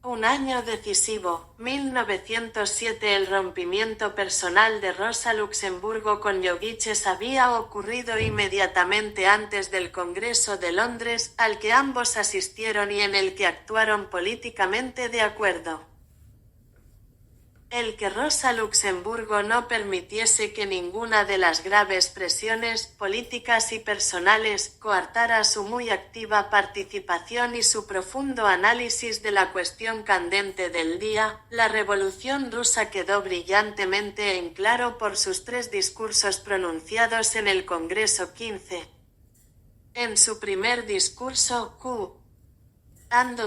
Un año decisivo, 1907. El rompimiento personal de Rosa Luxemburgo con Llogiches había ocurrido inmediatamente antes del Congreso de Londres, al que ambos asistieron y en el que actuaron políticamente de acuerdo. El que Rosa Luxemburgo no permitiese que ninguna de las graves presiones políticas y personales coartara su muy activa participación y su profundo análisis de la cuestión candente del día, la Revolución rusa quedó brillantemente en claro por sus 3 discursos pronunciados en el Congreso 15. En su primer discurso,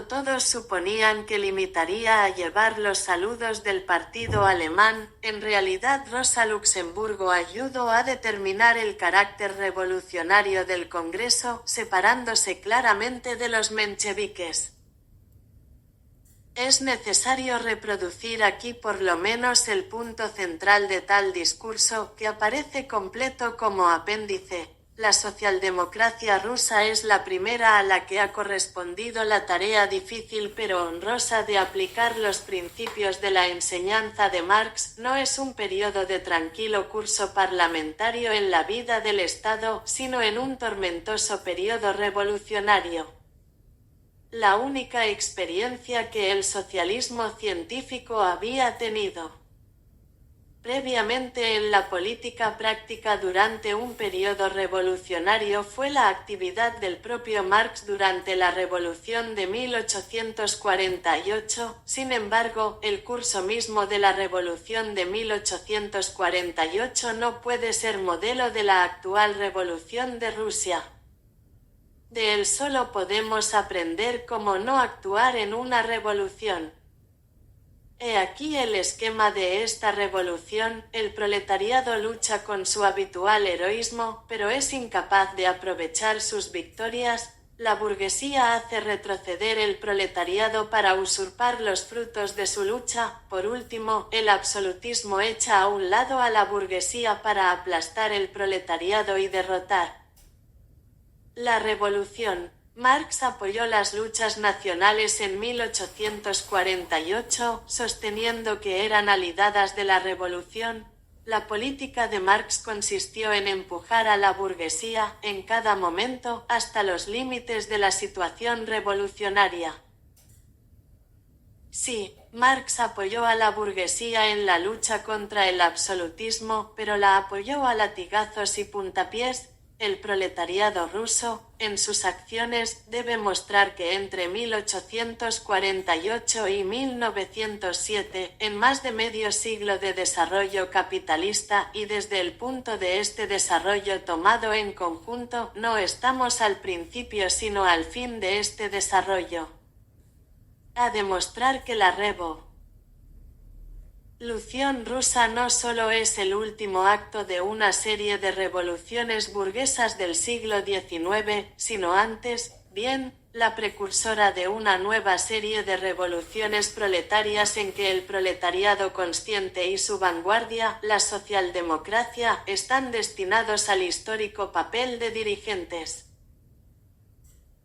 todos suponían que limitaría a llevar los saludos del partido alemán. En realidad Rosa Luxemburgo ayudó a determinar el carácter revolucionario del Congreso, separándose claramente de los mencheviques. Es necesario reproducir aquí por lo menos el punto central de tal discurso, que aparece completo como apéndice. La socialdemocracia rusa es la primera a la que ha correspondido la tarea difícil pero honrosa de aplicar los principios de la enseñanza de Marx. No es un periodo de tranquilo curso parlamentario en la vida del Estado, sino en un tormentoso periodo revolucionario. La única experiencia que el socialismo científico había tenido previamente en la política práctica durante un periodo revolucionario fue la actividad del propio Marx durante la Revolución de 1848. Sin embargo, el curso mismo de la Revolución de 1848 no puede ser modelo de la actual Revolución de Rusia. De él solo podemos aprender cómo no actuar en una revolución. He aquí el esquema de esta revolución: el proletariado lucha con su habitual heroísmo, pero es incapaz de aprovechar sus victorias. La burguesía hace retroceder el proletariado para usurpar los frutos de su lucha. Por último, el absolutismo echa a un lado a la burguesía para aplastar el proletariado y derrotar la revolución. Marx apoyó las luchas nacionales en 1848, sosteniendo que eran aliadas de la revolución. La política de Marx consistió en empujar a la burguesía, en cada momento, hasta los límites de la situación revolucionaria. Sí, Marx apoyó a la burguesía en la lucha contra el absolutismo, pero la apoyó a latigazos y puntapiés. El proletariado ruso, en sus acciones, debe mostrar que entre 1848 y 1907, en más de medio siglo de desarrollo capitalista y desde el punto de este desarrollo tomado en conjunto, no estamos al principio sino al fin de este desarrollo. A demostrar que la revolución rusa no solo es el último acto de una serie de revoluciones burguesas del siglo XIX, sino antes, bien, la precursora de una nueva serie de revoluciones proletarias en que el proletariado consciente y su vanguardia, la socialdemocracia, están destinados al histórico papel de dirigentes.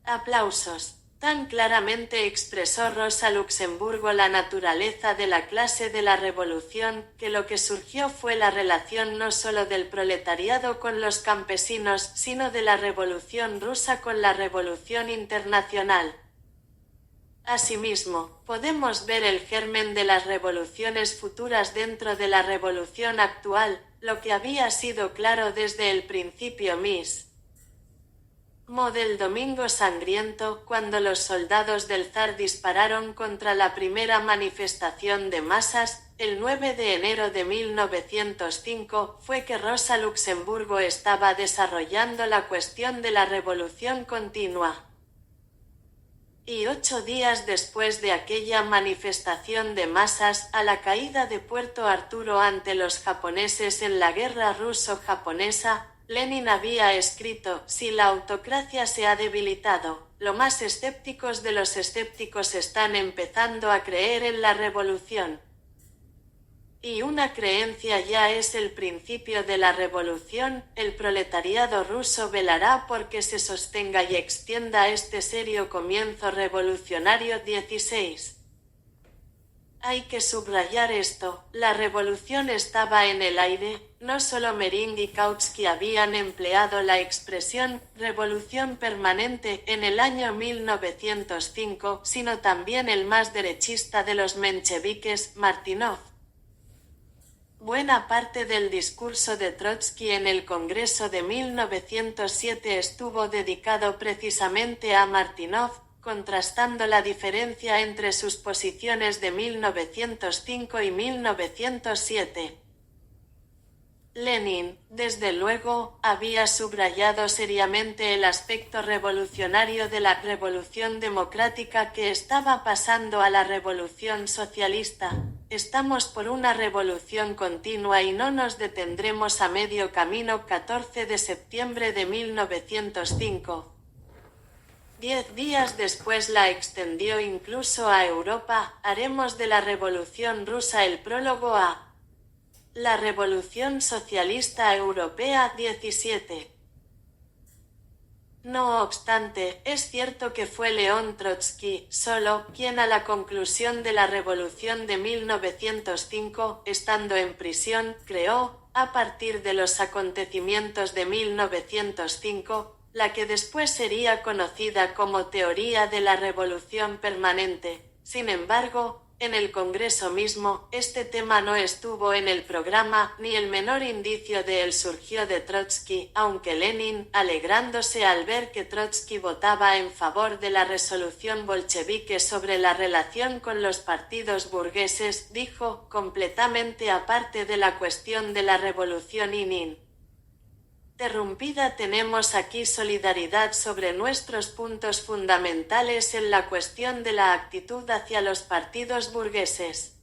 Aplausos. Tan claramente expresó Rosa Luxemburgo la naturaleza de la clase de la revolución, que lo que surgió fue la relación no solo del proletariado con los campesinos, sino de la revolución rusa con la revolución internacional. Asimismo, podemos ver el germen de las revoluciones futuras dentro de la revolución actual, lo que había sido claro desde el principio mismo del Domingo Sangriento, cuando los soldados del zar dispararon contra la primera manifestación de masas, el 9 de enero de 1905, fue que Rosa Luxemburgo estaba desarrollando la cuestión de la revolución continua. Y 8 días después de aquella manifestación de masas, a la caída de Puerto Arturo ante los japoneses en la guerra ruso-japonesa, Lenin había escrito: si la autocracia se ha debilitado, los más escépticos de los escépticos están empezando a creer en la revolución. Y una creencia ya es el principio de la revolución. El proletariado ruso velará porque se sostenga y extienda este serio comienzo revolucionario. 16. Hay que subrayar esto, la revolución estaba en el aire. No solo Mering y Kautsky habían empleado la expresión «revolución permanente» en el año 1905, sino también el más derechista de los mencheviques, Martínov. Buena parte del discurso de Trotsky en el Congreso de 1907 estuvo dedicado precisamente a Martínov, contrastando la diferencia entre sus posiciones de 1905 y 1907. Lenin, desde luego, había subrayado seriamente el aspecto revolucionario de la revolución democrática que estaba pasando a la revolución socialista. Estamos por una revolución continua y no nos detendremos a medio camino. 14 de septiembre de 1905. 10 días después la extendió incluso a Europa. Haremos de la revolución rusa el prólogo a la Revolución Socialista Europea 17. No obstante, es cierto que fue León Trotsky, solo, quien a la conclusión de la Revolución de 1905, estando en prisión, creó, a partir de los acontecimientos de 1905, la que después sería conocida como teoría de la revolución permanente. Sin embargo, en el Congreso mismo, este tema no estuvo en el programa, ni el menor indicio de él surgió de Trotsky, aunque Lenin, alegrándose al ver que Trotsky votaba en favor de la resolución bolchevique sobre la relación con los partidos burgueses, dijo, completamente aparte de la cuestión de la revolución interrumpida, tenemos aquí solidaridad sobre nuestros puntos fundamentales en la cuestión de la actitud hacia los partidos burgueses.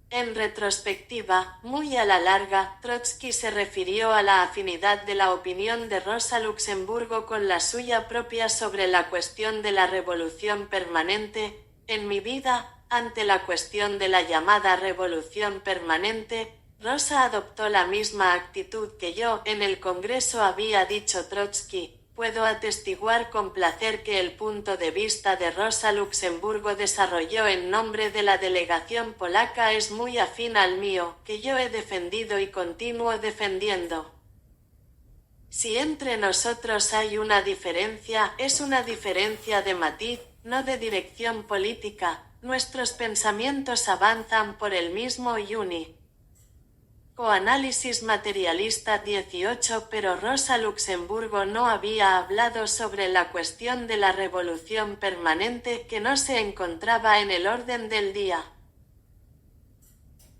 En retrospectiva, muy a la larga, Trotsky se refirió a la afinidad de la opinión de Rosa Luxemburgo con la suya propia sobre la cuestión de la revolución permanente. En mi vida, ante la cuestión de la llamada revolución permanente, Rosa adoptó la misma actitud que yo. En el Congreso había dicho Trotsky, puedo atestiguar con placer que el punto de vista de Rosa Luxemburgo desarrolló en nombre de la delegación polaca es muy afín al mío, que yo he defendido y continúo defendiendo. Si entre nosotros hay una diferencia, es una diferencia de matiz, no de dirección política. Nuestros pensamientos avanzan por el mismo y Coanálisis materialista 18. Pero Rosa Luxemburgo no había hablado sobre la cuestión de la revolución permanente, que no se encontraba en el orden del día.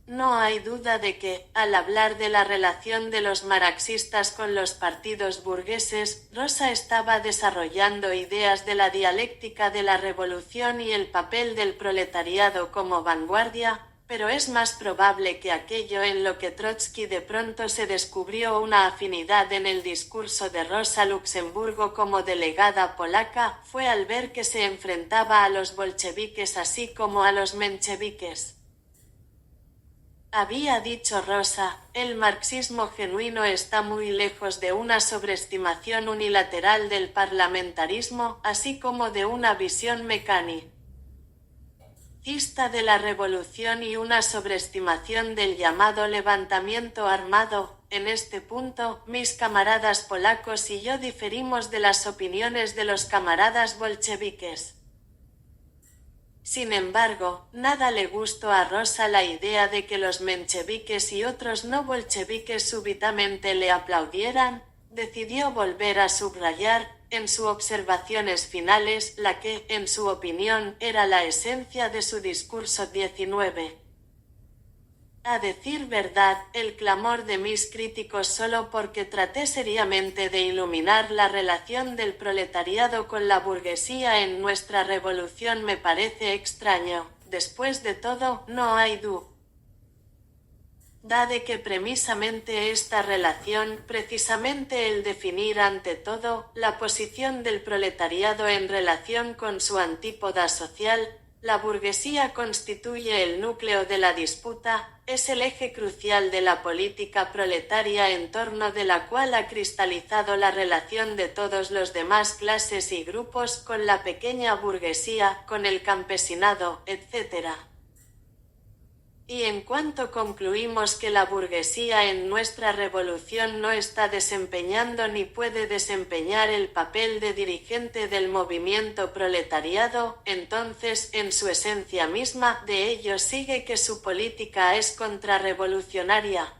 No hay duda de que, al hablar de la relación de los marxistas con los partidos burgueses, Rosa estaba desarrollando ideas de la dialéctica de la revolución y el papel del proletariado como vanguardia, pero es más probable que aquello en lo que Trotsky de pronto se descubrió una afinidad en el discurso de Rosa Luxemburgo como delegada polaca, fue al ver que se enfrentaba a los bolcheviques así como a los mencheviques. Había dicho Rosa, el marxismo genuino está muy lejos de una sobreestimación unilateral del parlamentarismo, así como de una visión mecánica de la revolución y una sobreestimación del llamado levantamiento armado. En este punto, mis camaradas polacos y yo diferimos de las opiniones de los camaradas bolcheviques. Sin embargo, nada le gustó a Rosa la idea de que los mencheviques y otros no bolcheviques súbitamente le aplaudieran. Decidió volver a subrayar, en sus observaciones finales, la que, en su opinión, era la esencia de su discurso 19. A decir verdad, el clamor de mis críticos solo porque traté seriamente de iluminar la relación del proletariado con la burguesía en nuestra revolución me parece extraño. Después de todo, no hay duda de que precisamente esta relación, precisamente el definir ante todo, la posición del proletariado en relación con su antípoda social, La burguesía constituye el núcleo de la disputa, es el eje crucial de la política proletaria en torno de la cual ha cristalizado la relación de todos los demás clases y grupos con la pequeña burguesía, con el campesinado, etc. Y en cuanto concluimos que la burguesía en nuestra revolución no está desempeñando ni puede desempeñar el papel de dirigente del movimiento proletariado, entonces, en su esencia misma, de ello sigue que su política es contrarrevolucionaria.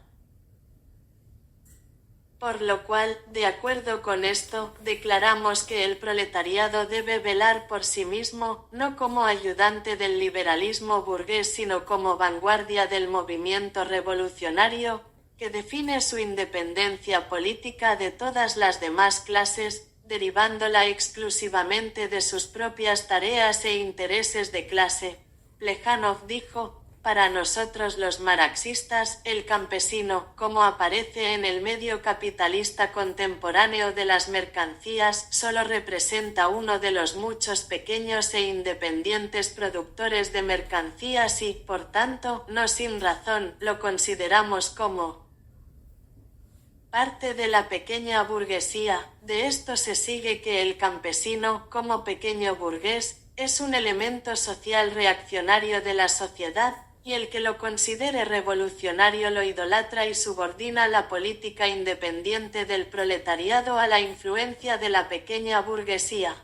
Por lo cual, de acuerdo con esto, declaramos que el proletariado debe velar por sí mismo, no como ayudante del liberalismo burgués sino como vanguardia del movimiento revolucionario, que define su independencia política de todas las demás clases, derivándola exclusivamente de sus propias tareas e intereses de clase. Plejánov dijo: para nosotros los marxistas, el campesino, como aparece en el medio capitalista contemporáneo de las mercancías, solo representa uno de los muchos pequeños e independientes productores de mercancías y, por tanto, no sin razón, lo consideramos como parte de la pequeña burguesía. De esto se sigue que el campesino, como pequeño burgués, es un elemento social reaccionario de la sociedad, y el que lo considere revolucionario lo idolatra y subordina la política independiente del proletariado a la influencia de la pequeña burguesía.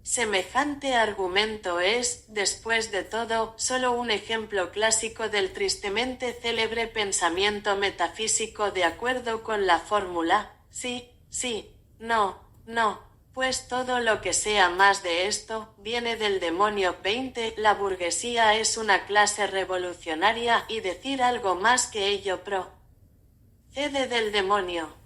Semejante argumento es, después de todo, solo un ejemplo clásico del tristemente célebre pensamiento metafísico de acuerdo con la fórmula, sí, sí, no, no. Pues todo lo que sea más de esto, viene del demonio. 20. La burguesía es una clase revolucionaria, y decir algo más que ello procede del demonio.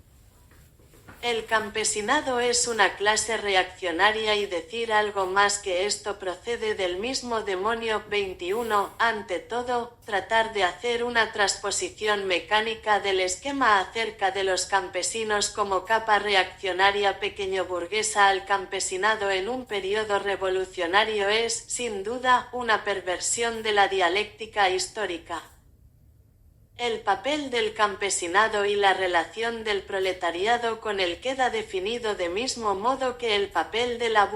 El campesinado es una clase reaccionaria y decir algo más que esto procede del mismo demonio. 21. Ante todo, tratar de hacer una transposición mecánica del esquema acerca de los campesinos como capa reaccionaria pequeño-burguesa al campesinado en un periodo revolucionario es, sin duda, una perversión de la dialéctica histórica. El papel del campesinado y la relación del proletariado con él queda definido de mismo modo que el papel de la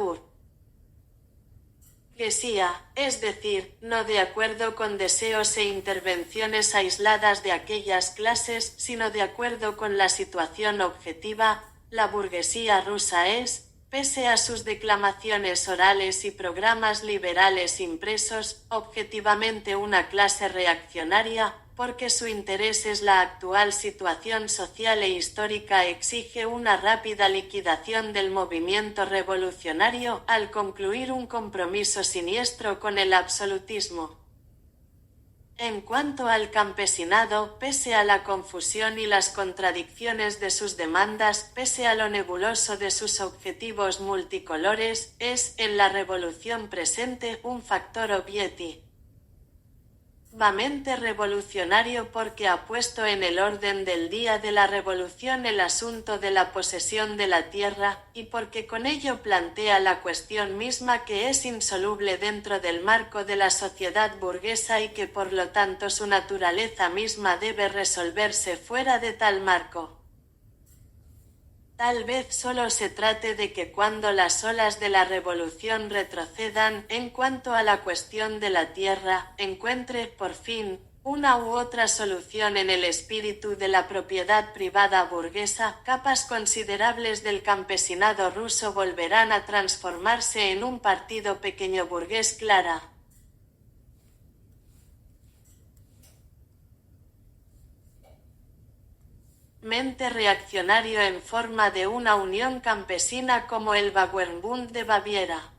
burguesía, es decir, no de acuerdo con deseos e intervenciones aisladas de aquellas clases, sino de acuerdo con la situación objetiva. La burguesía rusa es, pese a sus declamaciones orales y programas liberales impresos, objetivamente una clase reaccionaria, porque su interés es la actual situación social e histórica exige una rápida liquidación del movimiento revolucionario al concluir un compromiso siniestro con el absolutismo. En cuanto al campesinado, pese a la confusión y las contradicciones de sus demandas, pese a lo nebuloso de sus objetivos multicolores, es, en la revolución presente, un factor objetivamente revolucionario porque ha puesto en el orden del día de la revolución el asunto de la posesión de la tierra, y porque con ello plantea la cuestión misma que es insoluble dentro del marco de la sociedad burguesa y que por lo tanto su naturaleza misma debe resolverse fuera de tal marco. Tal vez solo se trate de que cuando las olas de la revolución retrocedan, en cuanto a la cuestión de la tierra, encuentre, por fin, una u otra solución en el espíritu de la propiedad privada burguesa, capas considerables del campesinado ruso volverán a transformarse en un partido pequeño burgués clara. Mente reaccionario en forma de una unión campesina como el Bauernbund de Baviera.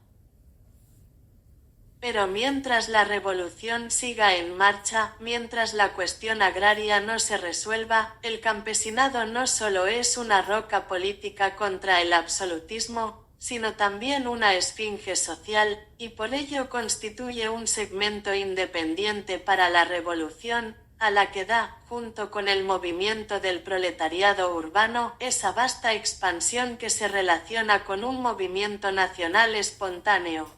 Pero mientras la revolución siga en marcha, mientras la cuestión agraria no se resuelva, el campesinado no solo es una roca política contra el absolutismo, sino también una esfinge social, y por ello constituye un segmento independiente para la revolución, a la que da, junto con el movimiento del proletariado urbano, esa vasta expansión que se relaciona con un movimiento nacional espontáneo.